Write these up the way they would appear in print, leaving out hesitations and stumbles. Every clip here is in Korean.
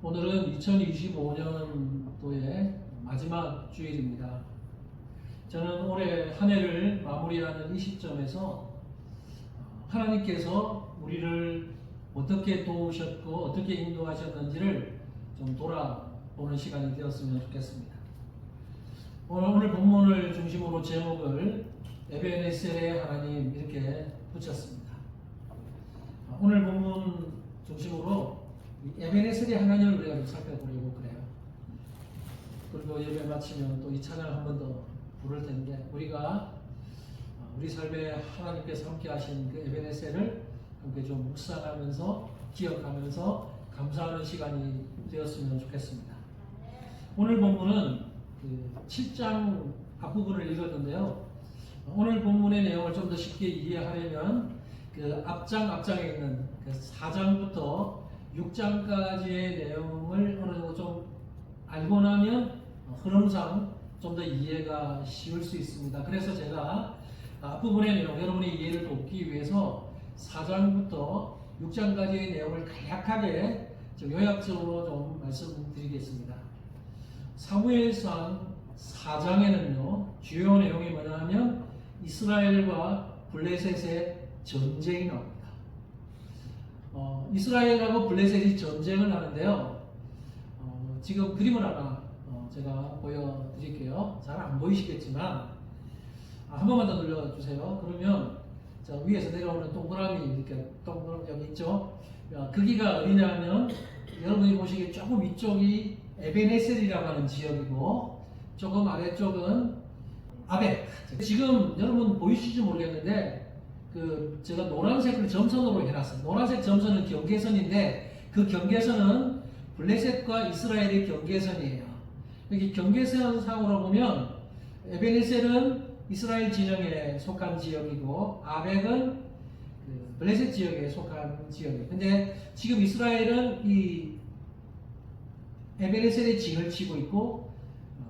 오늘은 2025년도의 마지막 주일입니다. 저는 올해 한 해를 마무리하는 이 시점에서 하나님께서 우리를 어떻게 도우셨고 어떻게 인도하셨는지를 좀 돌아보는 시간이 되었으면 좋겠습니다. 오늘 본문을 중심으로 제목을 에베네셀의 하나님 이렇게 붙였습니다. 오늘 본문 중심으로 에베네셀의 하나님을 우리가 좀 살펴보려고 그래요. 그리고 예배 마치면 또 이 찬양을 한 번 더 부를 텐데, 우리가 우리 삶에 하나님께서 함께 하신 그 에베네셀을 함께 좀 묵상하면서 기억하면서 감사하는 시간이 되었으면 좋겠습니다. 오늘 본문은 그 7장 앞부분을 읽었는데요. 오늘 본문의 내용을 좀 더 쉽게 이해하려면 그 앞장에 있는 그 4장부터 6장까지의 내용을 어느 정도 좀 알고 나면 흐름상 좀 더 이해가 쉬울 수 있습니다. 그래서 제가 앞부분의 내용, 여러분의 이해를 돕기 위해서 4장부터 6장까지의 내용을 간략하게 좀 요약적으로 좀 말씀드리겠습니다. 사무엘상 4장에는요, 주요 내용이 뭐냐 하면 이스라엘과 블레셋의 전쟁이 나옵니다. 이스라엘하고 블레셋이 전쟁을 하는데요. 지금 그림을 하나 제가 보여드릴게요. 잘 안 보이시겠지만 한 번만 더 눌러주세요. 그러면 저 위에서 내려오는 동그라미 이렇게 동그라미 여기 있죠. 거기가 어디냐면 여러분이 보시기에 조금 위쪽이 에베네셀이라고 하는 지역이고 조금 아래쪽은 아벡. 지금 여러분 보이실지 모르겠는데 그 제가 노란색을 점선으로 해놨어요. 노란색 점선은 경계선인데 그 경계선은 블레셋과 이스라엘의 경계선이에요. 여기 경계선 상으로 보면 에베네셀은 이스라엘 진영에 속한 지역이고 아벡은 그 블레셋 지역에 속한 지역이에요. 근데 지금 이스라엘은 이 에베네셀의 진을 치고 있고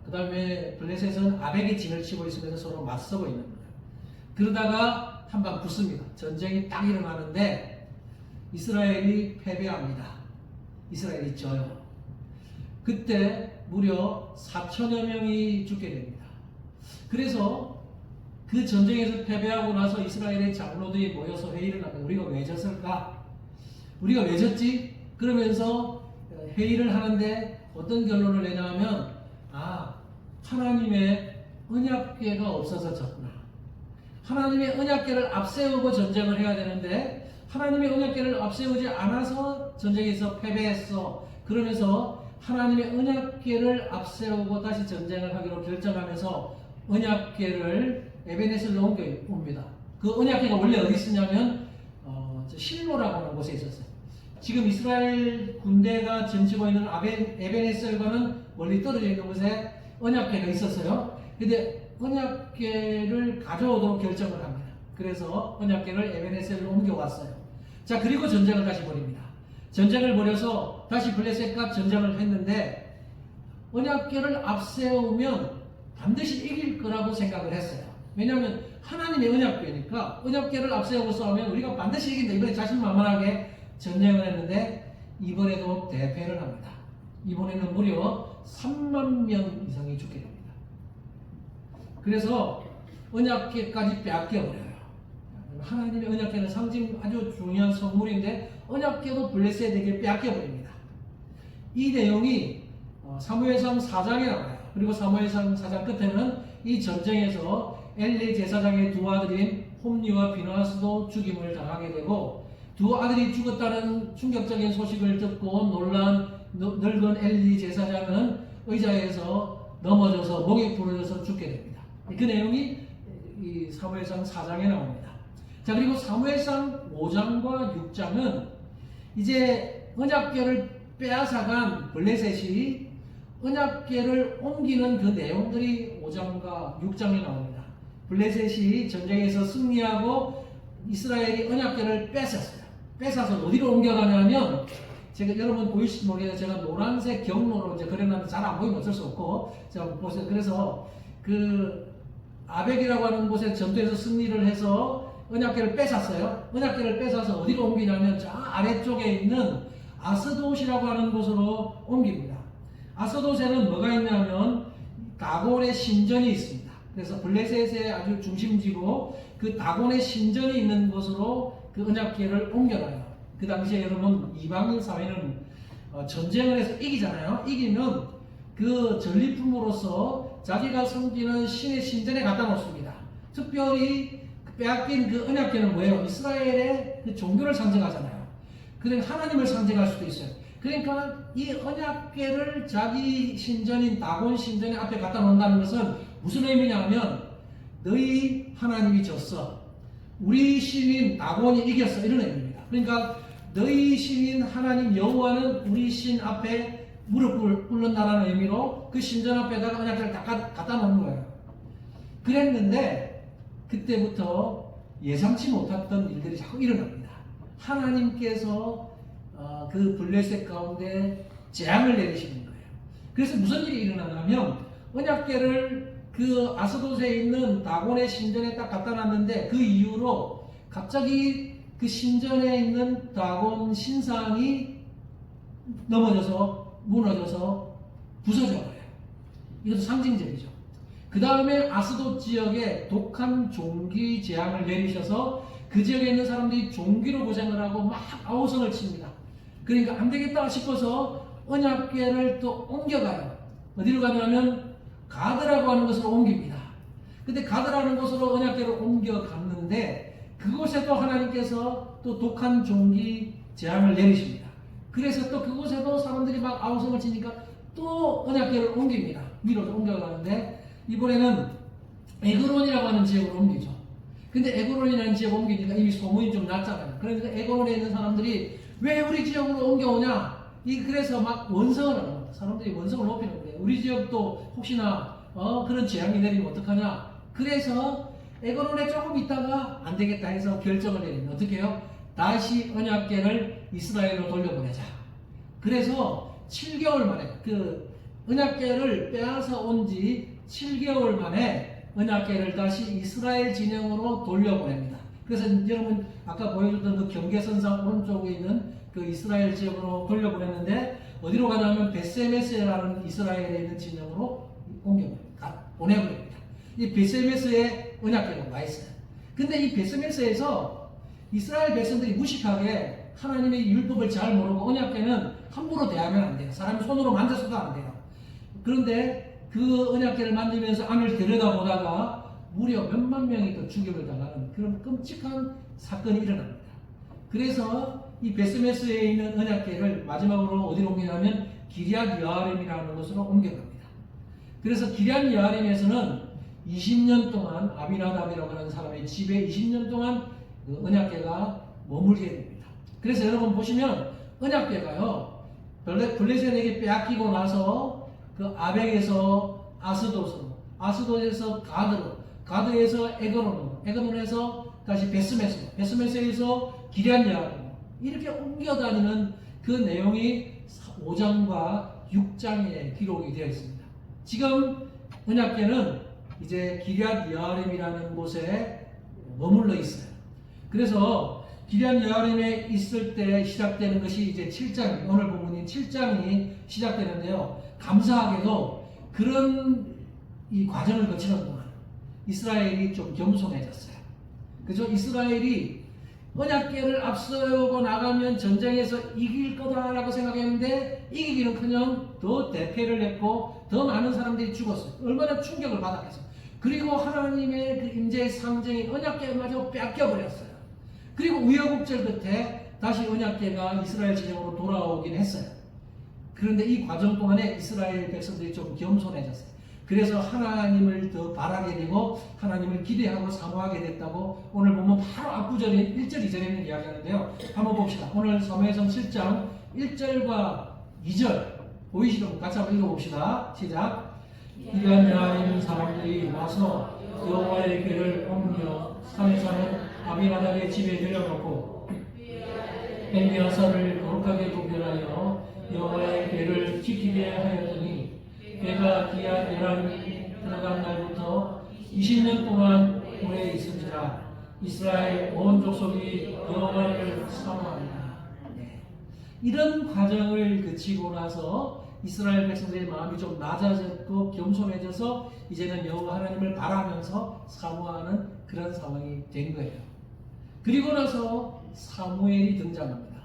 그 다음에 블레셋은 아벡의 진을 치고 있으면서 서로 맞서고 있는 거예요. 그러다가 한방 붙습니다. 전쟁이 딱 일어나는데 이스라엘이 패배합니다. 이스라엘이 져요. 그때 무려 4천여 명이 죽게 됩니다. 그래서 그 전쟁에서 패배하고 나서 이스라엘의 장로들이 모여서 회의를 하면 우리가 왜 졌을까? 우리가 왜 졌지? 그러면서 회의를 하는데 어떤 결론을 내냐면 하나님의 언약궤가 없어서 졌구나. 하나님의 언약궤를 앞세우고 전쟁을 해야 되는데 하나님의 언약궤를 앞세우지 않아서 전쟁에서 패배했어. 그러면서 하나님의 언약궤를 앞세우고 다시 전쟁을 하기로 결정하면서 언약궤를 에베네셀로 옮깁니다. 그 언약궤가 원래 어디 있었냐면 실로라고 하는 곳에 있었어요. 지금 이스라엘 군대가 점치고 있는 에베네셀과는 멀리 떨어져 있는 곳에 언약궤가 있었어요. 근데 언약궤를 가져오도록 결정을 합니다. 그래서 언약궤를 에베네셀로 옮겨왔어요. 자, 그리고 전쟁을 다시 벌입니다. 전쟁을 벌여서 다시 블레셋과 전쟁을 했는데 언약궤를 앞세우면 반드시 이길 거라고 생각을 했어요. 왜냐하면 하나님의 언약궤니까 언약궤를 앞세우고 싸우면 우리가 반드시 이긴다. 이번에 자신만만하게 전쟁을 했는데 이번에도 대패를 합니다. 이번에는 무려 3만 명 이상이 죽게 됩니다. 그래서 언약궤까지 빼앗겨버려요. 하나님의 언약궤는 상징 아주 중요한 선물인데 언약궤도 블레셋에게 빼앗겨버립니다. 이 내용이 사무엘상 4장에 나와요. 그리고 사무엘상 4장 끝에는 이 전쟁에서 엘리 제사장의 두 아들인 홈니와 비나스도 죽임을 당하게 되고 두 아들이 죽었다는 충격적인 소식을 듣고 놀란 늙은 엘리 제사장은 의자에서 넘어져서 목이 부러져서 죽게 됩니다. 그 내용이 이 사무엘상 4장에 나옵니다. 자, 그리고 사무엘상 5장과 6장은 이제 언약궤를 빼앗아간 블레셋이 언약궤를 옮기는 그 내용들이 5장과 6장에 나옵니다. 블레셋이 전쟁에서 승리하고 이스라엘이 언약궤를 뺏었어요. 뺏어서 어디로 옮겨가냐면 제가 여러분 보이실지 모르겠는데 제가 노란색 경로로 이제 그려놨는데 잘 안 보이면 어쩔 수 없고 제가 보세요. 그래서 그 아벡이라고 하는 곳에 전투에서 승리를 해서 언약궤를 뺏었어요. 언약궤를 뺏어서 어디로 옮기냐면 저 아래쪽에 있는 아스돗이라고 하는 곳으로 옮깁니다. 아스돗에는 뭐가 있냐면 다곤의 신전이 있습니다. 그래서 블레셋의 아주 중심지고 그 다곤의 신전이 있는 곳으로 그 언약궤를 옮겨놔요. 그 당시에 여러분 이방인 사회는 전쟁을 해서 이기잖아요. 이기면 그 전리품으로서 자기가 섬기는 신의 신전에 갖다 놓습니다. 특별히 빼앗긴 그 언약궤는 뭐예요? 이스라엘의 그 종교를 상징하잖아요. 그러니까 하나님을 상징할 수도 있어요. 그러니까 이 언약궤를 자기 신전인 다곤 신전의 앞에 갖다 놓는다는 것은 무슨 의미냐 하면 너희 하나님이 졌어. 우리 신인 다곤이 이겼어. 이런 의미입니다. 그러니까 너희 신인 하나님 여호와는 우리 신 앞에 무릎을 꿇는다는 의미로 그 신전 앞에다가 언약궤를 다 갖다 놓는 거예요. 그랬는데 그때부터 예상치 못했던 일들이 자꾸 일어납니다. 하나님께서 그 블레셋 가운데 재앙을 내리시는 거예요. 그래서 무슨 일이 일어나냐면 언약궤를 그 아스돗에 있는 다곤의 신전에 딱 갖다 놨는데 그 이후로 갑자기 그 신전에 있는 다곤 신상이 넘어져서 무너져서 부서져요. 이것도 상징적이죠. 그 다음에 아스돗 지역에 독한 종기 재앙을 내리셔서 그 지역에 있는 사람들이 종기로 고생을 하고 막 아우성을 칩니다. 그러니까 안 되겠다 싶어서 언약궤를 또 옮겨가요. 어디로 가냐면 가드라고 하는 곳으로 옮깁니다. 근데 가드라는 곳으로 언약궤를 옮겨갔는데 그곳에도 하나님께서 또 독한 종기 재앙을 내리십니다. 그래서 또 그곳에도 사람들이 막 아우성을 치니까 또 언약궤를 옮깁니다. 위로 옮겨가는데 이번에는 에그론이라고 하는 지역으로 옮기죠. 근데 에그론이라는 지역을 옮기니까 이미 소문이 좀 났잖아요. 그러니까 에그론에 있는 사람들이 왜 우리 지역으로 옮겨오냐? 그래서 막 원성을 하는 겁니다. 사람들이 원성을 높이는 거예요. 우리 지역도 혹시나 그런 재앙이 내리면 어떡하냐? 그래서 에그론에 조금 있다가 안 되겠다 해서 결정을 내립니다. 어떻게 해요? 다시 언약궤를 이스라엘로 돌려보내자. 그래서 7개월 만에 그 언약궤를 빼앗아 온 지 7개월 만에 언약궤를 다시 이스라엘 진영으로 돌려보냅니다. 그래서 여러분 아까 보여줬던 그 경계선상 오른쪽에 있는 그 이스라엘 지역으로 돌려보냈는데 어디로 가냐면 베세메스라는 이스라엘에 있는 진영으로 보내버립니다. 이 베세메스에 언약궤가 와 있어요. 근데 이 베세메스에서 이스라엘 백성들이 무식하게 하나님의 율법을 잘 모르고 언약궤는 함부로 대하면 안 돼요. 사람이 손으로 만져서도 안 돼요. 그런데 그 언약궤를 만지면서 안을 들여다보다가 무려 몇만 명이 더 죽임을 당하는 그런 끔찍한 사건이 일어납니다. 그래서 이 베스메스에 있는 언약궤를 마지막으로 어디로 옮기냐면 기럇 여아림이라는 곳으로 옮겨갑니다. 그래서 기럇 여아림에서는 20년 동안 아비나답이라고 하는 사람의 집에 20년 동안 그 언약궤가 머물게 됩니다. 그래서 여러분 보시면 언약궤가요 블레셋에게 빼앗기고 나서 그 아벡에서 아스돗으로, 아스돗에서 가드로, 가드에서 에그론으로, 에그론에서 다시 베스메스로, 베스메스에서 기럇 여아림으로 이렇게 옮겨다니는 그 내용이 5장과 6장에 기록이 되어 있습니다. 지금 언약궤는 이제 기럇 여아림이라는 곳에 머물러 있어요. 그래서 기럇 여아림에 있을 때 시작되는 것이 이제 7장, 오늘 본문인 7장이 시작되는데요. 감사하게도 그런 이 과정을 거치는 동안 이스라엘이 좀 겸손해졌어요. 그죠? 이스라엘이 언약궤를 앞서고 나가면 전쟁에서 이길 거다라고 생각했는데 이기기는커녕 더 대패를 했고 더 많은 사람들이 죽었어요. 얼마나 충격을 받았겠어요. 그리고 하나님의 그 임재의 상징인 언약궤마저 뺏겨버렸어요. 그리고 우여곡절 끝에 다시 언약궤가 이스라엘 진영으로 돌아오긴 했어요. 그런데 이 과정 동안에 이스라엘 백성들이 좀 겸손해졌어요. 그래서 하나님을 더 바라게 되고 하나님을 기대하고 사모하게 됐다고 오늘 보면 바로 앞구절인 1절 2절에 있는 이야기하는데요. 한번 봅시다. 오늘 사무엘상 7장 1절과 2절 보이시죠? 같이 한번 읽어봅시다. 시작. 기럇 여아림 사람들이 와서 여호와의 궤를 옮겨 산에 사는 아비나답의 집에 들여놓고 엘리야사를 거룩하게 구별하여 여호와의 궤를 지키게 하였더니 궤가 기럇 여아림에 들어간 날부터 20년 동안 오래 있은지라 이스라엘 온 족속이 여호와를 사모합니다. 이런 과정을 거치고 나서 이스라엘 백성들의 마음이 좀 낮아졌고 겸손해져서 이제는 여호와 하나님을 바라면서 사모하는 그런 상황이 된 거예요. 그리고 나서 사무엘이 등장합니다.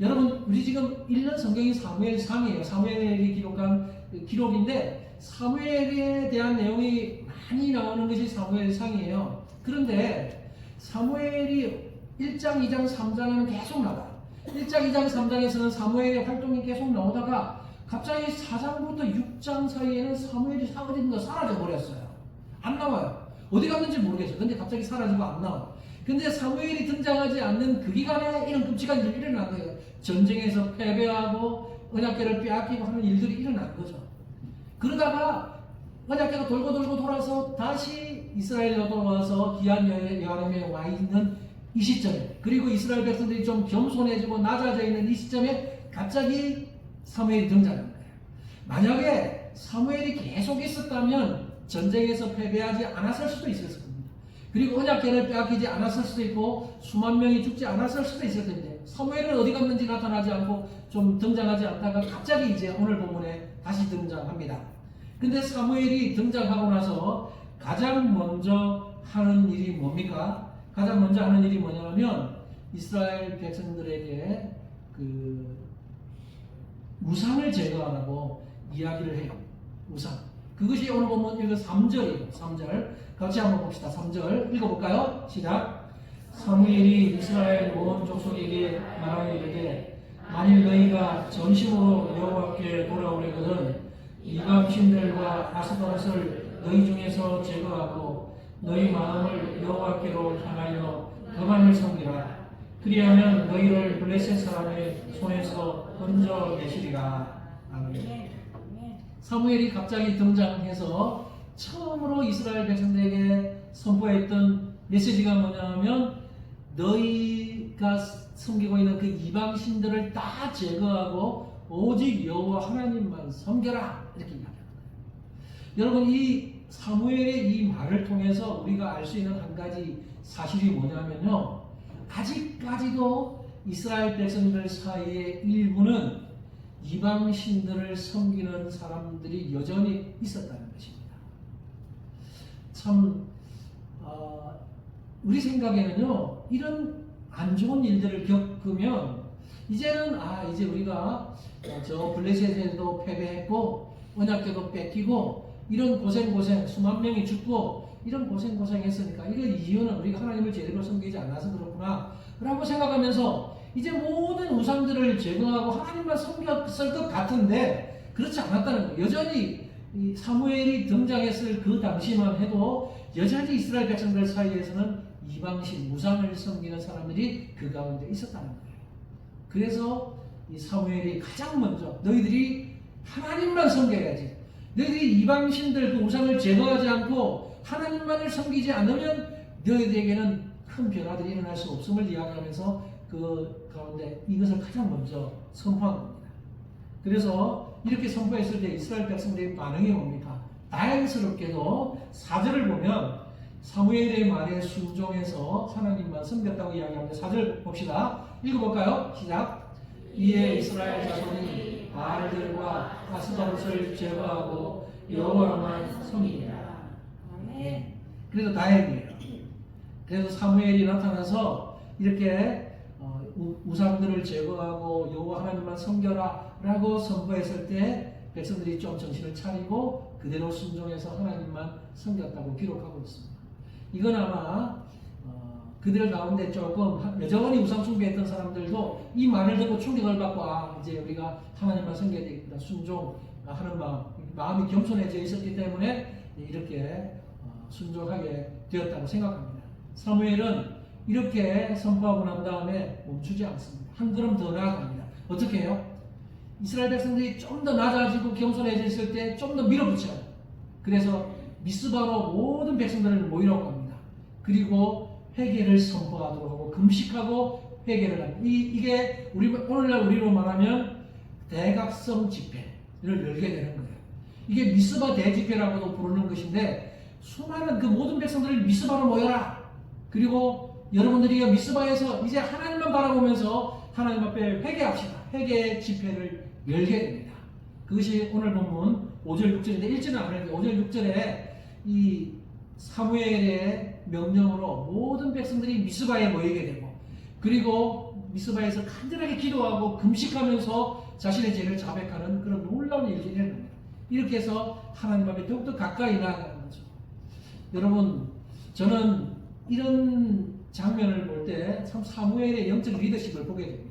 여러분, 우리 지금 읽는 성경이 사무엘상이에요. 사무엘이 기록한 기록인데 사무엘에 대한 내용이 많이 나오는 것이 사무엘상이에요. 그런데 사무엘이 1장, 2장, 3장에는 계속 나와요. 1장, 2장, 3장에서는 사무엘의 활동이 계속 나오다가 갑자기 4장부터 6장 사이에는 사무엘이 사라져 버렸어요. 안 나와요. 어디 갔는지 모르겠어요. 근데 갑자기 사라지고 안 나와요. 근데 사무엘이 등장하지 않는 그 기간에 이런 끔찍한 일이 일어난 거예요. 전쟁에서 패배하고 언약궤를 빼앗기고 하는 일들이 일어난 거죠. 그러다가 언약궤가 돌고 돌아서 다시 이스라엘로 돌아와서 기한 여호와님에 와 있는 이 시점에, 그리고 이스라엘 백성들이 좀 겸손해지고 낮아져 있는 이 시점에 갑자기 사무엘이 등장한 거예요. 만약에 사무엘이 계속 있었다면 전쟁에서 패배하지 않았을 수도 있었을 겁니다. 그리고 언약궤를 빼앗기지 않았을 수도 있고 수만 명이 죽지 않았을 수도 있을 텐데 사무엘은 어디 갔는지 나타나지 않고 좀 등장하지 않다가 갑자기 이제 오늘 본문에 다시 등장합니다. 근데 사무엘이 등장하고 나서 가장 먼저 하는 일이 뭡니까? 가장 먼저 하는 일이 뭐냐면 이스라엘 백성들에게 그 우상을 제거하라고 이야기를 해요. 우상. 그것이 오늘 보면 이거 3절이에요. 3절. 같이 한번 봅시다. 3절 읽어볼까요? 시작. 사무엘이 이스라엘 온 족속에게 말하기를 만일 너희가 전심으로 여호와께 돌아오려거든 이방 신들과 아스타롯을 너희 중에서 제거하고 너희 마음을 여호와께로 향하여 그만을 섬기라. 그리하면 너희를 블레셋 사람의 손에서 건져 내시리라. 아멘. 사무엘이 갑자기 등장해서 처음으로 이스라엘 백성들에게 선포했던 메시지가 뭐냐면 너희가 섬기고 있는 그 이방 신들을 다 제거하고 오직 여호와 하나님만 섬겨라, 이렇게 이야기합니다. 여러분, 이 사무엘의 이 말을 통해서 우리가 알 수 있는 한 가지 사실이 뭐냐면요, 아직까지도 이스라엘 백성들 사이에 일부는 이방 신들을 섬기는 사람들이 여전히 있었다는 것입니다. 참 우리 생각에는요, 이런 안 좋은 일들을 겪으면 이제는 이제 우리가 저 블레셋에도 패배했고 언약궤도 뺏기고 이런 고생 수만 명이 죽고 이런 고생했으니까 이런 이유는 우리가 하나님을 제대로 섬기지 않아서 그렇구나 라고 생각하면서 이제 모든 우상들을 제거하고 하나님만 섬겼을 것 같은데 그렇지 않았다는 거예요. 여전히 이 사무엘이 등장했을 그 당시만 해도 여전히 이스라엘 백성들 사이에서는 이방신, 우상을 섬기는 사람들이 그 가운데 있었다는 거예요. 그래서 이 사무엘이 가장 먼저 너희들이 하나님만 섬겨야지, 너희들이 이방신들 그 우상을 제거하지 않고 하나님만을 섬기지 않으면 너희들에게는 큰 변화들이 일어날 수 없음을 이야기하면서 그 가운데 이것을 가장 먼저 선포한 겁니다. 그래서 이렇게 선포했을 때 이스라엘 백성들의 반응이 뭡니까? 다행스럽게도 4절을 보면 사무엘의 말에 순종해서 하나님만 섬겼다고 이야기합니다. 4절 봅시다. 읽어볼까요? 시작. 이에 이스라엘 자손이 바알들과 아스타롯을 제거하고 여호와만 섬기니라. 아멘. 그래서 다행이에요. 그래서 사무엘이 나타나서 이렇게 우상들을 제거하고 여호와 하나님만 섬겨라 라고 선포했을 때 백성들이 좀 정신을 차리고 그대로 순종해서 하나님만 섬겼다고 기록하고 있습니다. 이건 아마 그들 가운데 조금 여전히 우상 숭배했던 사람들도 이 말을 듣고 충격을 받고 이제 우리가 하나님만 섬겨야 되겠다 순종하는 마음이 겸손해져 있었기 때문에 이렇게 순종하게 되었다고 생각합니다. 사무엘은 이렇게 선포하고 난 다음에 멈추지 않습니다. 한 걸음 더 나아갑니다. 어떻게 해요? 이스라엘 백성들이 좀 더 낮아지고 겸손해졌을 때 좀 더 밀어붙여요. 그래서 미스바로 모든 백성들을 모이라고 합니다. 그리고 회개를 선포하도록 하고 금식하고 회개를 합니다. 이게 오늘날 우리로 말하면 대각성 집회를 열게 되는 거예요. 이게 미스바 대집회라고도 부르는 것인데 수많은 그 모든 백성들을 미스바로 모여라. 그리고 여러분들이 미스바에서 이제 하나님만 바라보면서 하나님 앞에 회개합시다. 회개 집회를 열게 됩니다. 그것이 오늘 본문 5절 6절인데 1절은 안 했는데 5절 6절에 이 사무엘의 명령으로 모든 백성들이 미스바에 모이게 되고, 그리고 미스바에서 간절하게 기도하고 금식하면서 자신의 죄를 자백하는 그런 놀라운 일들이 일어납니다. 이렇게 해서 하나님 앞에 더욱더 가까이 나아가는 거죠. 여러분, 저는 이런 장면을 볼 때 참 사무엘의 영적 리더십을 보게 됩니다.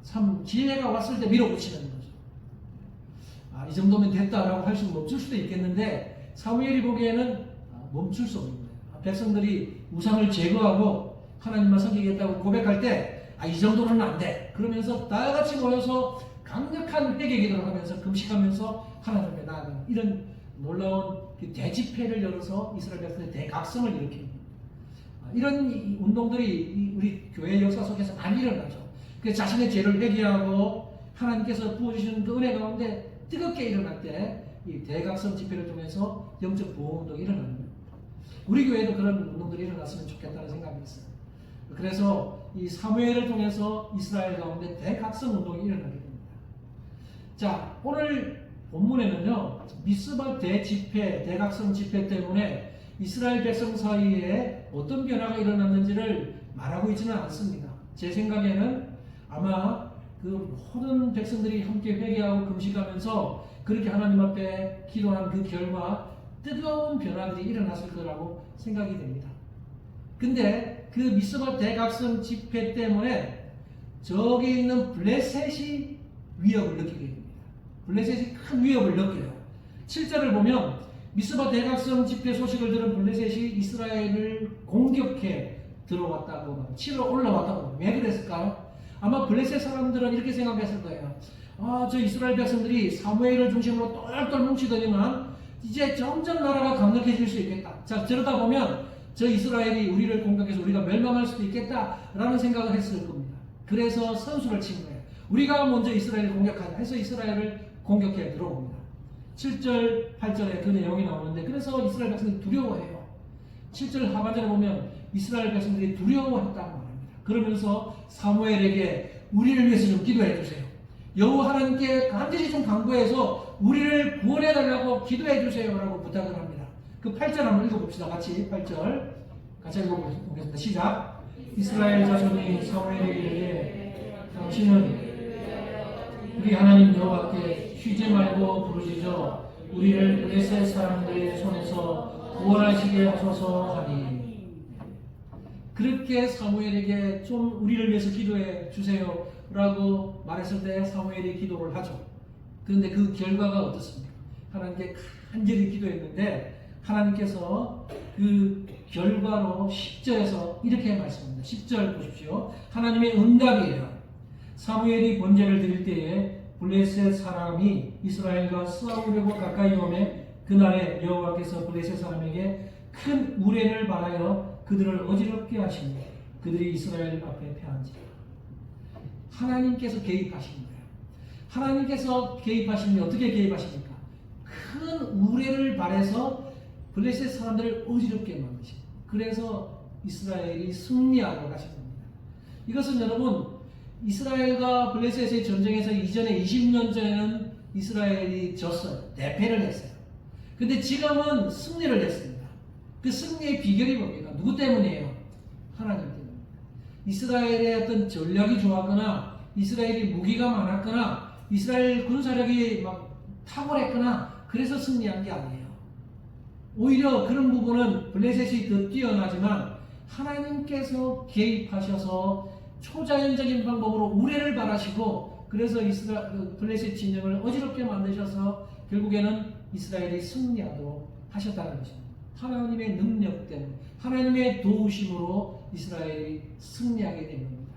참 기회가 왔을 때 밀어붙이는 거죠. 이 정도면 됐다라고 할 수 멈출 수도 있겠는데, 사무엘이 보기에는 멈출 수 없는 거예요. 백성들이 우상을 제거하고 하나님만 섬기겠다고 고백할 때 이 정도는 안 돼. 그러면서 다 같이 모여서 강력한 회개 기도를 하면서 금식하면서 하나님 앞에 나아가는 이런 놀라운 대집회를 열어서 이스라엘 백성의 대각성을 일으킵니다. 이런 운동들이 우리 교회 역사 속에서 많이 일어나죠. 그래서 자신의 죄를 회개하고 하나님께서 부어주시는 그 은혜 가운데 뜨겁게 일어날 때 이 대각성 집회를 통해서 영적 보호 운동이 일어납니다. 우리 교회도 그런 운동들이 일어났으면 좋겠다는 생각이 있어요. 그래서 이 사무엘을 통해서 이스라엘 가운데 대각성 운동이 일어나게 됩니다. 자, 오늘 본문에는요, 미스바 대집회, 대각성 집회 때문에 이스라엘 백성 사이에 어떤 변화가 일어났는지를 말하고 있지는 않습니다. 제 생각에는 아마 그 모든 백성들이 함께 회개하고 금식하면서 그렇게 하나님 앞에 기도한 그 결과 뜨거운 변화들이 일어났을 거라고 생각이 됩니다. 근데 그 미스바 대각성 집회 때문에 저기 있는 블레셋이 위협을 느끼게 됩니다. 블레셋이 큰 위협을 느껴요. 7절을 보면 미스바 대각성 집회 소식을 들은 블레셋이 이스라엘을 공격해 들어왔다고 치러 올라왔다고. 왜 그랬을까요? 아마 블레셋 사람들은 이렇게 생각했을 거예요. 저 이스라엘 백성들이 사무엘을 중심으로 똘똘 뭉치더니만 이제 점점 나라가 강력해질 수 있겠다. 자, 저러다 보면 저 이스라엘이 우리를 공격해서 우리가 멸망할 수도 있겠다라는 생각을 했을 겁니다. 그래서 선수를 친 거예요. 우리가 먼저 이스라엘을 공격하자 해서 이스라엘을 공격해 들어옵니다. 7절, 8절에 그 내용이 나오는데, 그래서 이스라엘 백성들이 두려워해요. 7절 하반절에 보면 이스라엘 백성들이 두려워했다고 말합니다. 그러면서 사무엘에게 우리를 위해서 좀 기도해 주세요. 여호와 하나님께 반드시 좀 간구해서 우리를 구원해 달라고 기도해 주세요라고 부탁을 합니다. 그 8절 한번 읽어봅시다. 같이 8절 같이 읽어보겠습니다. 시작. 이스라엘 자손이 사무엘에게 당신은 우리 하나님 여호와께 쉬지 말고 부르짖어 우리를 블레셋 사람들의 손에서 구원하시게 하소서 하니, 그렇게 사무엘에게 좀 우리를 위해서 기도해 주세요 라고 말했을 때 사무엘이 기도를 하죠. 그런데 그 결과가 어떻습니까? 하나님께 간절히 기도했는데 하나님께서 그 결과로 10절에서 이렇게 말씀합니다. 10절 보십시오. 하나님의 응답이에요. 사무엘이 번제를 드릴 때에 블레셋 사람이 이스라엘과 싸우려고 가까이 오매 그날에 여호와께서 블레셋 사람에게 큰 우레를 발하여 그들을 어지럽게 하시니 그들이 이스라엘 앞에 패한지라. 하나님께서 개입하신 거예요. 하나님께서 개입하시는데 어떻게 개입하십니까? 큰 우레를 발해서 블레셋 사람들을 어지럽게 만드시고, 그래서 이스라엘이 승리하고 가신 겁니다. 이것은 여러분, 이스라엘과 블레셋의 전쟁에서 이전에 20년 전에는 이스라엘이 졌어요. 대패를 했어요. 근데 지금은 승리를 했습니다. 그 승리의 비결이 뭡니까? 누구 때문이에요? 하나님 때문입니다. 이스라엘의 어떤 전략이 좋았거나 이스라엘이 무기가 많았거나 이스라엘 군사력이 막 탁월했거나 그래서 승리한 게 아니에요. 오히려 그런 부분은 블레셋이 더 뛰어나지만 하나님께서 개입하셔서 초자연적인 방법으로 우레를 발하시고, 그래서 블레셋 진영을 어지럽게 만드셔서 결국에는 이스라엘이 승리하도록 하셨다는 것입니다. 하나님의 능력 때문에, 하나님의 도우심으로 이스라엘이 승리하게 된 겁니다.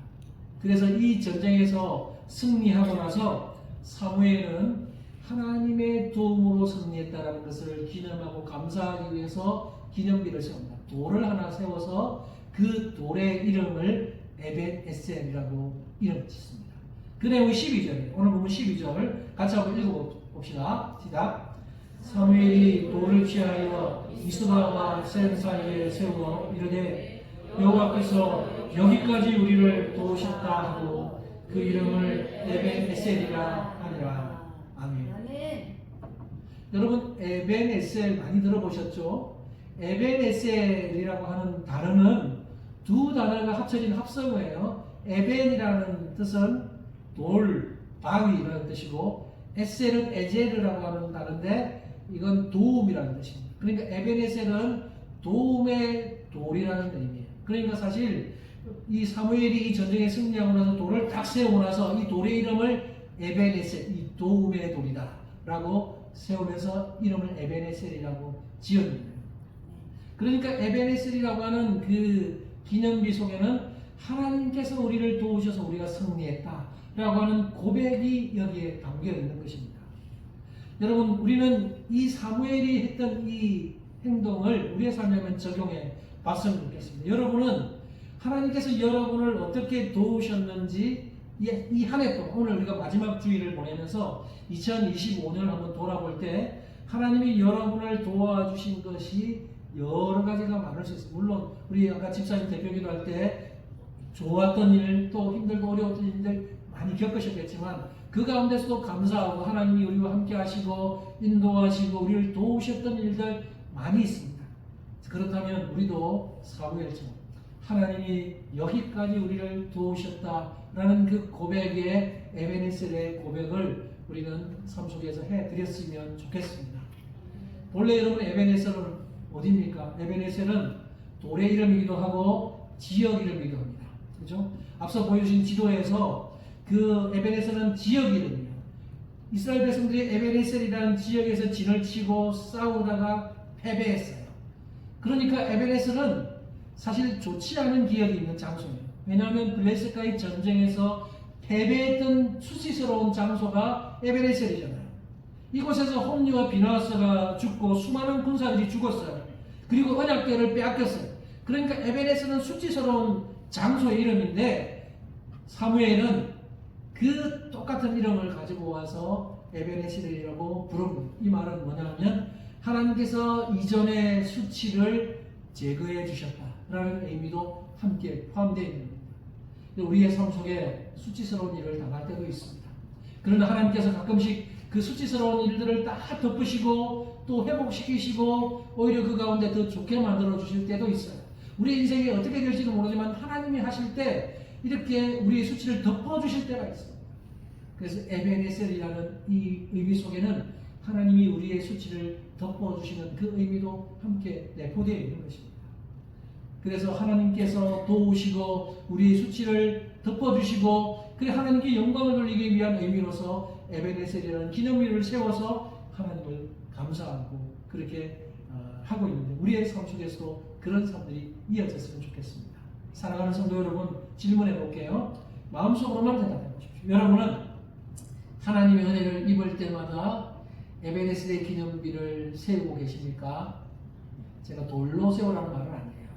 그래서 이 전쟁에서 승리하고 나서 사무엘은 하나님의 도움으로 승리했다는 것을 기념하고 감사하기 위해서 기념비를 세웁니다. 돌을 하나 세워서 그 돌의 이름을 에벳 에셀이라고 이름 짓습니다. 그 내용이 12절이에요. 오늘 보면 12절 같이 한번 읽어봅시다. 시작. 사무엘이 돌을 취하여 미스바와 센 사이에 세워 이르되 여호와께서 여기까지 우리를 도우셨다 하고 그 이름을 에벤에셀이라 하니라. 아멘. 여러분 에벤에셀 많이 들어보셨죠? 에벤에셀이라고 하는 단어는 두 단어가 합쳐진 합성어예요. 에벤이라는 뜻은 돌, 바위라는 뜻이고 에셀은 에제르라고 하는 단어인데 이건 도움이라는 뜻입니다. 그러니까 에벤에셀은 도움의 돌이라는 의미예요. 그러니까 사실 이 사무엘이 이 전쟁에 승리하고 나서 돌을 딱 세우고 나서 이 돌의 이름을 에벤에셀, 이 도움의 돌이다 라고 세우면서 이름을 에벤에셀이라고 지었습니다. 그러니까 에벤에셀이라고 하는 그 기념비 속에는 하나님께서 우리를 도우셔서 우리가 승리했다 라고 하는 고백이 여기에 담겨 있는 것입니다. 여러분, 우리는 이 사무엘이 했던 이 행동을 우리의 삶에 한번 적용해 봤으면 좋겠습니다. 여러분은 하나님께서 여러분을 어떻게 도우셨는지 이 한 해 동안, 오늘 우리가 마지막 주일을 보내면서 2025년을 한번 돌아볼 때 하나님이 여러분을 도와주신 것이 여러 가지가 많을 수 있습니다. 물론 우리 아까 집사님 대표기도 할 때 좋았던 일, 또 힘들고 어려웠던 일들 많이 겪으셨겠지만 그 가운데서도 감사하고 하나님이 우리와 함께 하시고 인도하시고 우리를 도우셨던 일들 많이 있습니다. 그렇다면 우리도 사무엘처럼 하나님이 여기까지 우리를 도우셨다라는 그 고백의 에베네셀의 고백을 우리는 삶 속에서 해드렸으면 좋겠습니다. 본래 여러분 에베네셀은 어디입니까? 에베네셀은 돌의 이름이기도 하고 지역 이름이기도 합니다. 그렇죠? 앞서 보여주신 지도에서 그 에베네셀은 지역 이름이에요. 이스라엘 백성들이 에베네셀이라는 지역에서 진을 치고 싸우다가 패배했어요. 그러니까 에베네셀은 사실 좋지 않은 기억이 있는 장소예요. 왜냐하면 블레셋과의 전쟁에서 패배했던 수치스러운 장소가 에베네셀이잖아요. 이곳에서 홈리와 비나하스가 죽고 수많은 군사들이 죽었어요. 그리고 언약궤를 빼앗겼어요. 그러니까 에베네셀은 수치스러운 장소의 이름인데 사무엘은 그 똑같은 이름을 가지고 와서 에베네셀이라고 부른 거예요. 이 말은 뭐냐면 하나님께서 이전의 수치를 제거해 주셨다라는 의미도 함께 포함되어 있는 겁니다. 우리의 삶 속에 수치스러운 일을 당할 때도 있습니다. 그러나 하나님께서 가끔씩 그 수치스러운 일들을 다 덮으시고 또 회복시키시고 오히려 그 가운데 더 좋게 만들어 주실 때도 있어요. 우리 인생이 어떻게 될지도 모르지만 하나님이 하실 때 이렇게 우리의 수치를 덮어주실 때가 있습니다. 그래서 에베네셀이라는 이 의미 속에는 하나님이 우리의 수치를 덮어주시는 그 의미도 함께 내포되어 있는 것입니다. 그래서 하나님께서 도우시고 우리의 수치를 덮어주시고 그래 하나님께 영광을 돌리기 위한 의미로서 에베네셀이라는 기념일을 세워서 하나님을 감사하고 그렇게 하고 있는데 우리의 삶 속에서도 그런 삶들이 이어졌으면 좋겠습니다. 사랑하는 성도 여러분, 질문해 볼게요. 마음속으로만 대답해 보십시오. 여러분은 하나님의 은혜를 입을 때마다 에베네셀의 기념비를 세우고 계십니까? 제가 돌로 세우라는 말은 아니에요.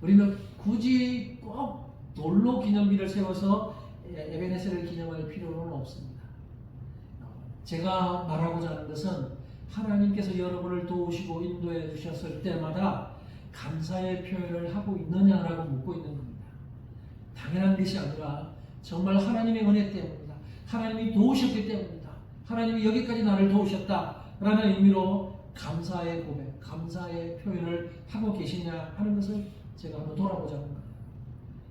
우리는 굳이 꼭 돌로 기념비를 세워서 에베네셀을 기념할 필요는 없습니다. 제가 말하고자 하는 것은 하나님께서 여러분을 도우시고 인도해 주셨을 때마다 감사의 표현을 하고 있느냐라고 묻고 있는 겁니다. 당연한 것이 아니라 정말 하나님의 은혜 때문이다. 하나님이 도우셨기 때문이다. 하나님이 여기까지 나를 도우셨다라는 의미로 감사의 고백, 감사의 표현을 하고 계시냐 하는 것을 제가 한번 돌아보자 하는 거예요.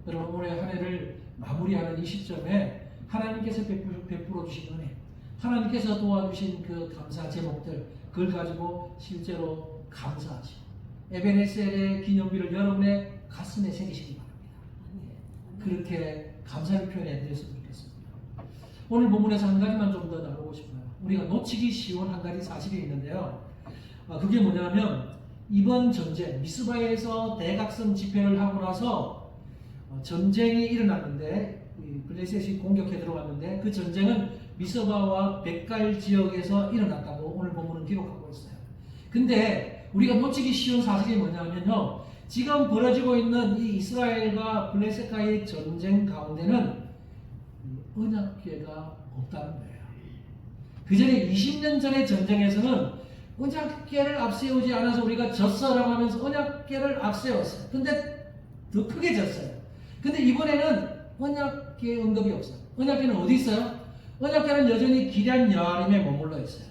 여러분 올해 한 해를 마무리하는 이 시점에 하나님께서 베풀어 주신 은혜, 하나님께서 도와주신 그 감사 제목들 그걸 가지고 실제로 감사하시고 에베네셀의 기념비를 여러분의 가슴에 새기시기 바랍니다. 그렇게 감사를 표현해 드렸으면 좋겠습니다. 오늘 본문에서 한 가지만 좀 더 나누고 싶어요. 우리가 놓치기 쉬운 한 가지 사실이 있는데요. 그게 뭐냐면 이번 전쟁 미스바에서 대각성 집회를 하고 나서 전쟁이 일어났는데 블레셋이 공격해 들어왔는데 그 전쟁은 미스바와 백갈 지역에서 일어났다고 오늘 본문은 기록하고 있어요. 근데 우리가 놓치기 쉬운 사실이 뭐냐면요. 지금 벌어지고 있는 이 이스라엘과 블레셋과의 전쟁 가운데는 언약궤가 없다는 거예요. 그 전에 20년 전의 전쟁에서는 언약궤를 앞세우지 않아서 우리가 졌어라고 하면서 언약궤를 앞세웠어요. 근데 더 크게 졌어요. 근데 이번에는 언약궤 언급이 없어요. 언약궤는 어디 있어요? 언약궤는 여전히 기럇 여아림에 머물러 있어요.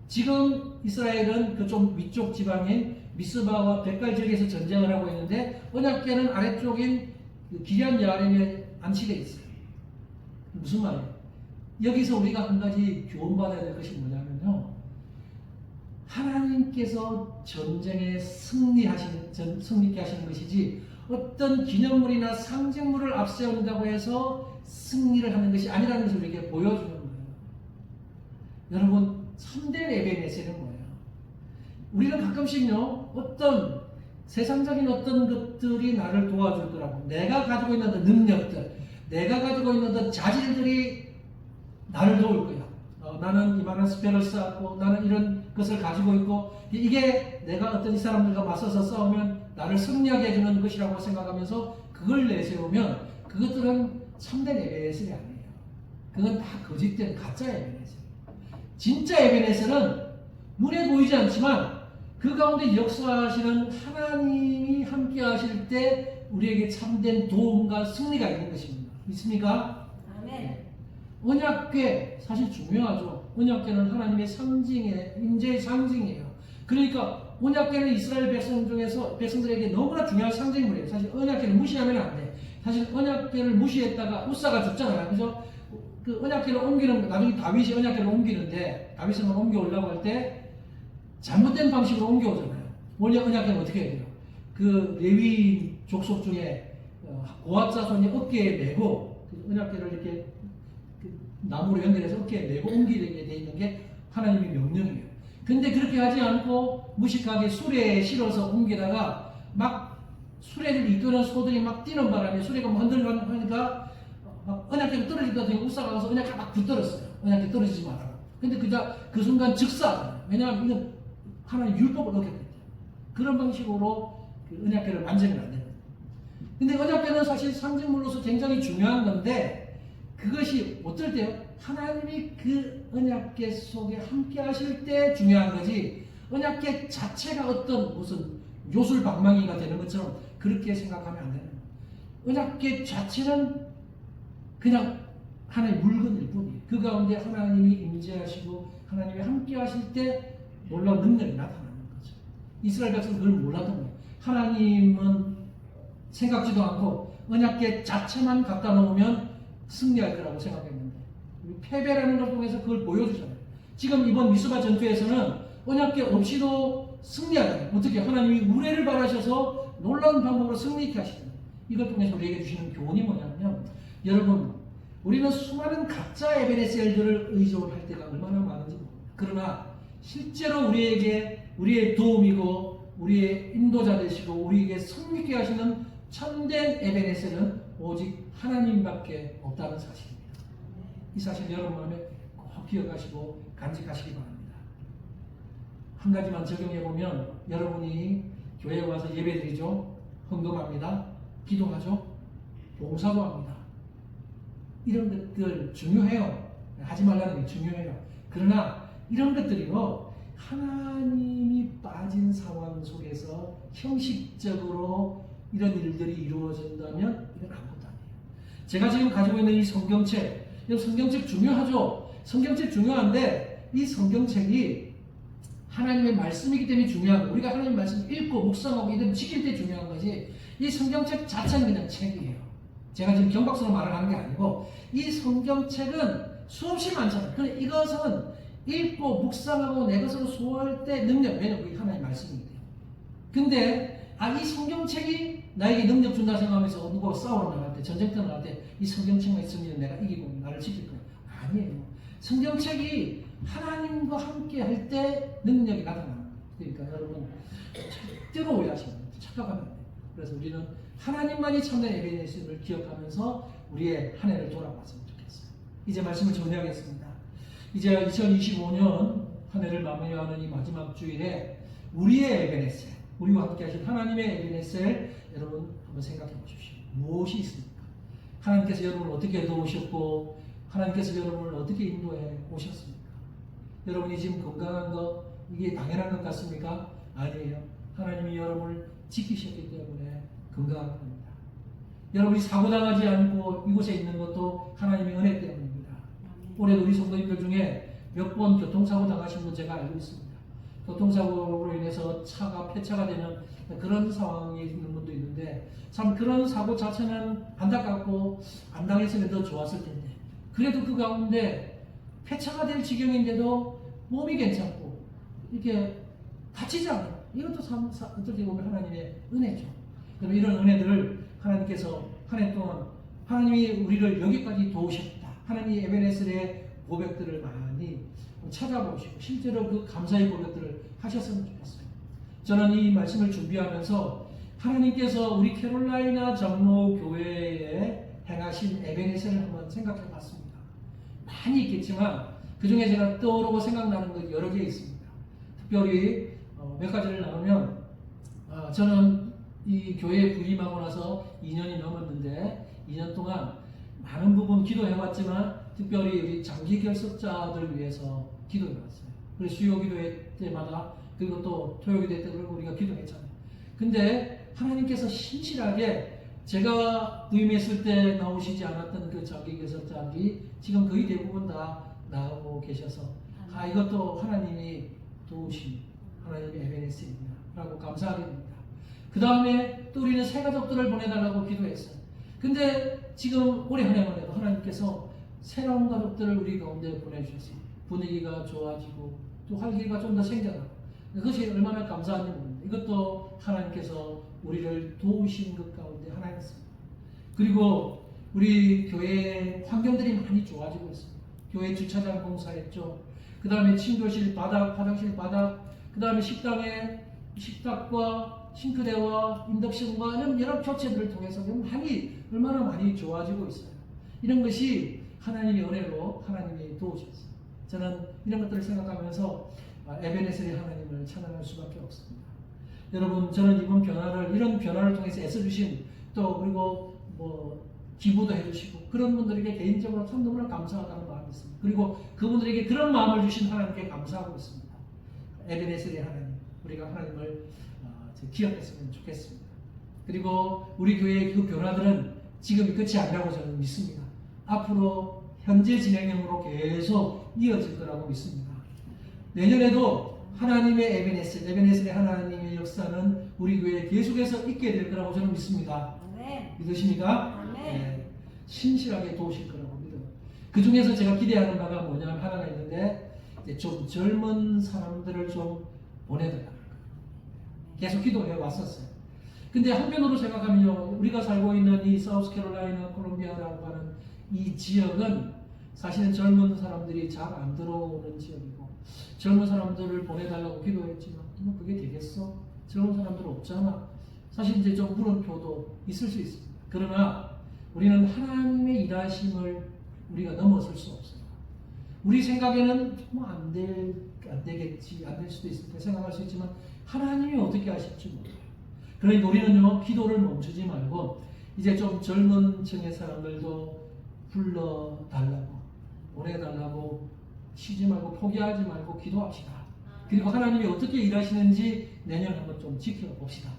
지금 이스라엘은 그 좀 위쪽 지방인 미스바와 백갈 지역에서 전쟁을 하고 있는데 언약궤는 아래쪽인 기럇 여아림에 안치되어 있어요. 무슨 말이에요? 여기서 우리가 한 가지 교훈받아야 될 것이 뭐냐면요. 하나님께서 전쟁에 승리케 하시는 것이지 어떤 기념물이나 상징물을 앞세운다고 해서 승리를 하는 것이 아니라는 것을 우리에게 보여주는 거예요. 여러분, 참된 에베네셀은 뭐예요? 우리는 가끔씩요, 어떤 세상적인 어떤 것들이 나를 도와줄 거라고, 내가 가지고 있는 어떤 능력들, 내가 가지고 있는 어떤 자질들이 나를 도울 거야. 나는 이만한 스펙을 쌓았고, 나는 이런 것을 가지고 있고, 이게 내가 어떤 이 사람들과 맞서서 싸우면 나를 승리하게 해주는 것이라고 생각하면서 그걸 내세우면 그것들은 참된 에베네셀이 아니에요. 그건 다 거짓된 가짜 에베네셀. 진짜 에베네셀은 눈에 보이지 않지만 그 가운데 역사하시는 하나님이 함께 하실 때 우리에게 참된 도움과 승리가 있는 것입니다. 믿습니까? 아멘. 언약궤 사실 중요하죠. 언약궤는 하나님의 상징의 임재의 상징이에요. 그러니까 언약궤는 이스라엘 백성들에게 너무나 중요한 상징물이에요. 사실 언약궤를 무시하면 안 돼. 사실 언약궤를 무시했다가 우사가 죽잖아요. 그래서 그 언약궤를 옮기는, 나중에 다윗이 언약궤를 옮기는데, 다윗은 옮겨오려고 할 때 잘못된 방식으로 옮겨오잖아요. 원래 언약궤는 어떻게 해야 돼요? 그 레위 족속 중에 고앗 자손이 어깨에 메고 그 언약궤를 이렇게 나무로 연결해서 어깨에 메고 옮기게 돼 있는 게 하나님의 명령이에요. 근데 그렇게 하지 않고 무식하게 수레에 실어서 옮기다가 막 수레를 이끄는 소들이 막 뛰는 바람에 수레가 흔들리니까 막 언약궤가 떨어질까 하더니 우사가 가서 언약궤가 막 붙들었어요. 언약궤 떨어지지 말라고. 근데 그 순간 즉사하잖아요. 왜냐하면 이건 하나님 율법을 어겼기 때문에. 그런 방식으로 그 언약궤를 만지면 안 되는 거예요. 근데 언약궤는 사실 상징물로서 굉장히 중요한 건데 그것이 어떨 때요? 하나님이 그 언약궤 속에 함께 하실 때 중요한 거지 언약궤 자체가 어떤 무슨 요술방망이가 되는 것처럼 그렇게 생각하면 안 되는 거예요. 언약궤 자체는 그냥 하나의 물건일 뿐이에요. 그 가운데 하나님이 임재하시고 하나님이 함께 하실 때 놀라운 능력이 나타나는 거죠. 이스라엘 백성은 그걸 몰랐던 거예요. 하나님은 생각지도 않고 언약궤 자체만 갖다 놓으면 승리할 거라고 생각했는데 패배라는 걸 통해서 그걸 보여주잖아요. 지금 이번 미스바 전투에서는 언약궤 없이도 승리하잖아요. 어떻게 하나님이 우레를 바라셔서 놀라운 방법으로 승리케 하시잖아요. 이걸 통해서 우리에게 주시는 교훈이 뭐냐면 여러분 우리는 수많은 가짜 에베네셀들을 의존할 때가 얼마나 많은지 모릅니다. 그러나 실제로 우리에게 우리의 도움이고 우리의 인도자 되시고 우리에게 승리케 하시는 참된 에베네셀은 오직 하나님밖에 없다는 사실입니다. 이 사실 여러분 마음에 꼭 기억하시고 간직하시기 바랍니다. 한 가지만 적용해보면 여러분이 교회에 와서 예배드리죠. 헌금합니다. 기도하죠. 봉사도 합니다. 이런 것들 중요해요. 하지 말라는 게 중요해요. 그러나 이런 것들이요. 하나님이 빠진 상황 속에서 형식적으로 이런 일들이 이루어진다면 이건 아무것도 아니에요. 제가 지금 가지고 있는 이 성경책, 이 성경책 중요하죠. 성경책 중요한데 이 성경책이 하나님의 말씀이기 때문에 중요한 거예요. 우리가 하나님의 말씀 읽고 묵상하고 이들 지킬 때 중요한 거지 이 성경책 자체는 그냥 책이에요. 제가 지금 경박스러운 말을 하는 게 아니고 이 성경책은 수없이 많잖아요. 그런데 이것은 읽고 묵상하고 내 것으로 소화할 때 능력, 왜냐면 그게 하나님의 말씀이기 때문에. 근데 이 성경책이 나에게 능력 준다 생각하면서 누구와 싸우러 나갈 때, 전쟁터 나갈 때 이 성경책만 있으면 내가 이기고 나를 지킬 거야. 아니에요. 성경책이 하나님과 함께 할 때 능력이 나타나는 거예요. 그러니까 여러분 절대로 오해하시면 안 돼요. 착각하면 안 돼요. 그래서 우리는 하나님만이 참된 에베네셀을 기억하면서 우리의 한 해를 돌아봤으면 좋겠어요. 이제 말씀을 정리하겠습니다. 이제 2025년 한 해를 마무리하는 이 마지막 주일에 우리의 에베네셀, 우리와 함께 하신 하나님의 에베네셀 여러분 한번 생각해 보십시오. 무엇이 있습니까? 하나님께서 여러분을 어떻게 도우셨고 하나님께서 여러분을 어떻게 인도해 오셨습니까? 여러분이 지금 건강한 것 이게 당연한 것 같습니까? 아니에요. 하나님이 여러분을 지키셨기 때문에 건강한 겁니다. 여러분이 사고당하지 않고 이곳에 있는 것도 하나님의 은혜 때문입니다. 올해도 우리 성도님들 중에 몇 번 교통사고 당하신 분 제가 알고 있습니다. 교통사고로 인해서 차가 폐차가 되는 그런 상황에 있는 분도 있는데, 참 그런 사고 자체는 안타깝고 안 당했으면 더 좋았을 텐데, 그래도 그 가운데 폐차가 될 지경인데도 몸이 괜찮고 이렇게 다치지 않아요. 이것도 참 어떻게 보면 하나님의 은혜죠. 그럼 이런 은혜들을 하나님께서 한 해 동안 하나님이 우리를 여기까지 도우셨다, 하나님이 에베네셀의 고백들을 많이 찾아보시고 실제로 그 감사의 고백들을 하셨으면 좋겠어요. 저는 이 말씀을 준비하면서 하나님께서 우리 캐롤라이나 장로 교회에 행하신 에베네셀을 한번 생각해 봤습니다. 많이 있겠지만 그 중에 제가 떠오르고 생각나는 것 여러 개 있습니다. 특별히 몇 가지를 나누면, 저는 이 교회에 부임하고 나서 2년이 넘었는데 2년 동안 많은 부분 기도해왔지만 특별히 우리 장기 결석자들 위해서 기도해왔어요. 그래서 수요 기도회 때마다, 그리고 또 토요 기도회 때 그러고 우리가 기도했잖아요. 근데 하나님께서 신실하게 제가 부임했을 때 나오시지 않았던 그 장기 결석자들이 지금 거의 대부분 다 나오고 계셔서, 이것도 하나님이 도우신 하나님의 에베네셀입니다 라고 감사하게 됩니다. 그 다음에 또 우리는 새 가족들을 보내달라고 기도했어요. 근데 지금 올해 한 해만 해도 하나님께서 새로운 가족들을 우리 가운데 보내주셨어요. 분위기가 좋아지고 또 활기가 좀 더 생겨나고, 그것이 얼마나 감사한지 모릅니다. 이것도 하나님께서 우리를 도우시는 것 가운데 하나였습니다. 그리고 우리 교회 환경들이 많이 좋아지고 있습니다. 교회 주차장 공사했죠. 그 다음에 친교실 바닥, 화장실 바닥, 그 다음에 식탁과 싱크대와 인덕션과 이런 여러 교체들을 통해서 얼마나 많이 좋아지고 있어요. 이런 것이 하나님의 은혜로 하나님이 도우셨어요. 저는 이런 것들을 생각하면서 에베네셀의 하나님을 찬양할 수밖에 없습니다. 여러분, 저는 이런 변화를 통해서 애써주신, 또 그리고 기부도 해주시고 그런 분들에게 개인적으로 참 너무나 감사하다는 마음이 있습니다. 그리고 그분들에게 그런 마음을 주신 하나님께 감사하고 있습니다. 에베네셀의 하나님, 우리가 하나님을 기억했으면 좋겠습니다. 그리고 우리 교회의 그 변화들은 지금이 끝이 아니라고 저는 믿습니다. 앞으로 현재 진행형으로 계속 이어질 거라고 믿습니다. 내년에도 하나님의 에베네셀의 하나님의 역사는 우리 교회에 계속해서 있게 될 거라고 저는 믿습니다. 아멘. 믿으십니까? 아멘. 네, 신실하게 도우실 거라고 믿어요. 그 중에서 제가 기대하는 바가 뭐냐면 하나가 있는데, 이제 좀 젊은 사람들을 좀 보내달라. 계속 기도해 왔었어요. 근데 한편으로 생각하면요, 우리가 살고 있는 이 사우스캐롤라이나 콜롬비아라고 하는 이 지역은 사실은 젊은 사람들이 잘 안 들어오는 지역이고, 젊은 사람들을 보내달라고 기도했지만 그게 되겠어? 젊은 사람들 없잖아. 사실 이제 좀 물음표도 있을 수 있습니다. 그러나 우리는 하나님의 일하심을 우리가 넘어설 수 없어요. 우리 생각에는 안 되겠지, 안 될 수도 있을 때 생각할 수 있지만 하나님이 어떻게 하실지 몰라요. 그러니까 우리는요, 기도를 멈추지 말고 이제 좀 젊은 층의 사람들도 불러달라고, 보내달라고, 쉬지 말고 포기하지 말고 기도합시다. 그리고 하나님이 어떻게 일하시는지 내년 한번 좀 지켜봅시다.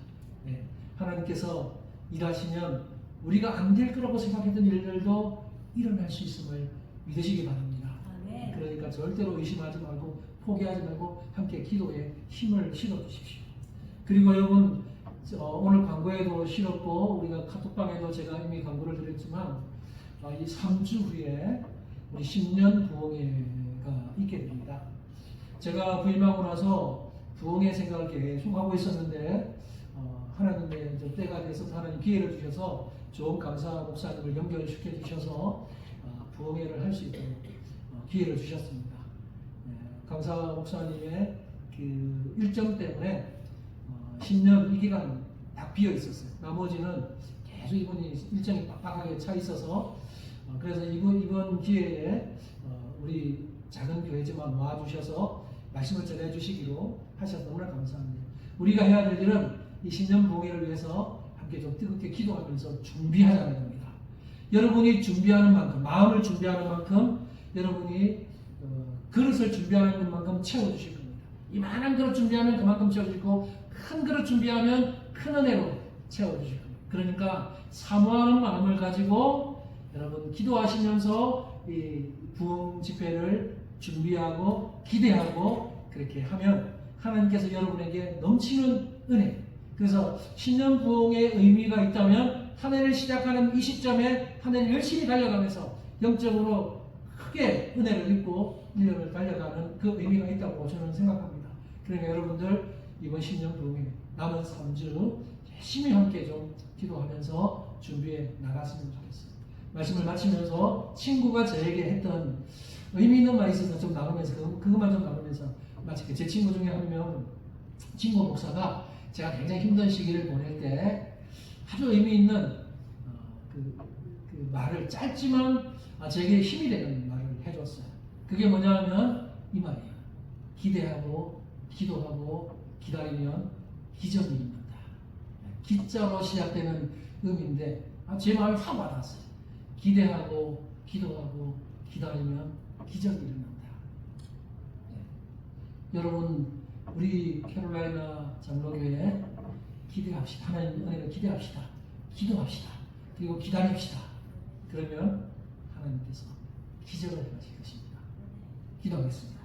네. 하나님께서 일하시면 우리가 안 될 거라고 생각했던 일들도 일어날 수 있음을 믿으시기 바랍니다. 아멘. 그러니까 절대로 의심하지 말고 포기하지 말고 함께 기도에 힘을 실어 주십시오. 그리고 여러분, 오늘 광고에도 실었고 우리가 카톡방에도 제가 이미 광고를 드렸지만, 이 3주 후에 우리 10년 부흥회가 있게 됩니다. 제가 부임하고 나서 부흥회 생각을 계속 하고 있었는데, 하나님의 때가 돼서 하나님 기회를 주셔서 좋은 강사 목사님을 연결시켜 주셔서 부흥회를 할 수 있도록 기회를 주셨습니다. 강사 목사님의 그 일정 때문에 10년 이 기간 딱 비어 있었어요. 나머지는 계속 이분이 일정이 빡빡하게 차 있어서, 그래서 이번 기회에 우리 작은 교회지만 와주셔서 말씀을 전해주시기로 하셔서 너무나 감사합니다. 우리가 해야 될 일은 이 10년 부흥회를 위해서 함께 좀 뜨겁게 기도하면서 준비하자는 겁니다. 여러분이 준비하는 만큼, 마음을 준비하는 만큼, 여러분이 그릇을 준비하는 것만큼 채워주실 겁니다. 이만한 그릇 준비하면 그만큼 채워주시고, 큰 그릇 준비하면 큰 은혜로 채워주실 겁니다. 그러니까 사모하는 마음을 가지고 여러분 기도하시면서 이 부흥 집회를 준비하고 기대하고 그렇게 하면 하나님께서 여러분에게 넘치는 은혜. 그래서 신년 부흥의 의미가 있다면 한 해를 시작하는 이 시점에 한 해를 열심히 달려가면서 영적으로 크게 은혜를 입고 1년을 달려가는 그 의미가 있다고 저는 생각합니다. 그러니까 여러분들 이번 신년 부흥에 남은 3주 열심히 함께 좀 기도하면서 준비해 나갔으면 좋겠습니다. 말씀을 마치면서 친구가 저에게 했던 의미 있는 말이 있어서 좀 나누면서 그것만 좀 나누면서 마칠게요. 제 친구 중에 한 명 친구 목사가 제가 굉장히 힘든 시기를 보낼 때 아주 의미 있는 그 말을 짧지만 제게 힘이 되는 말을 해줬어요. 그게 뭐냐면 이 말이에요. 기대하고 기도하고 기다리면 기적이 일어난다. 기자로 시작되는 의미인데 제 마음이 확 와닿았어요. 기대하고 기도하고 기다리면 기적이 일어난다. 네. 여러분 우리 캐롤라이나 장로교회 기대합시다. 하나님 은혜를 기대합시다. 기도합시다. 그리고 기다립시다. 그러면 하나님께서 기적을 행하실 것입니다. 기도하겠습니다.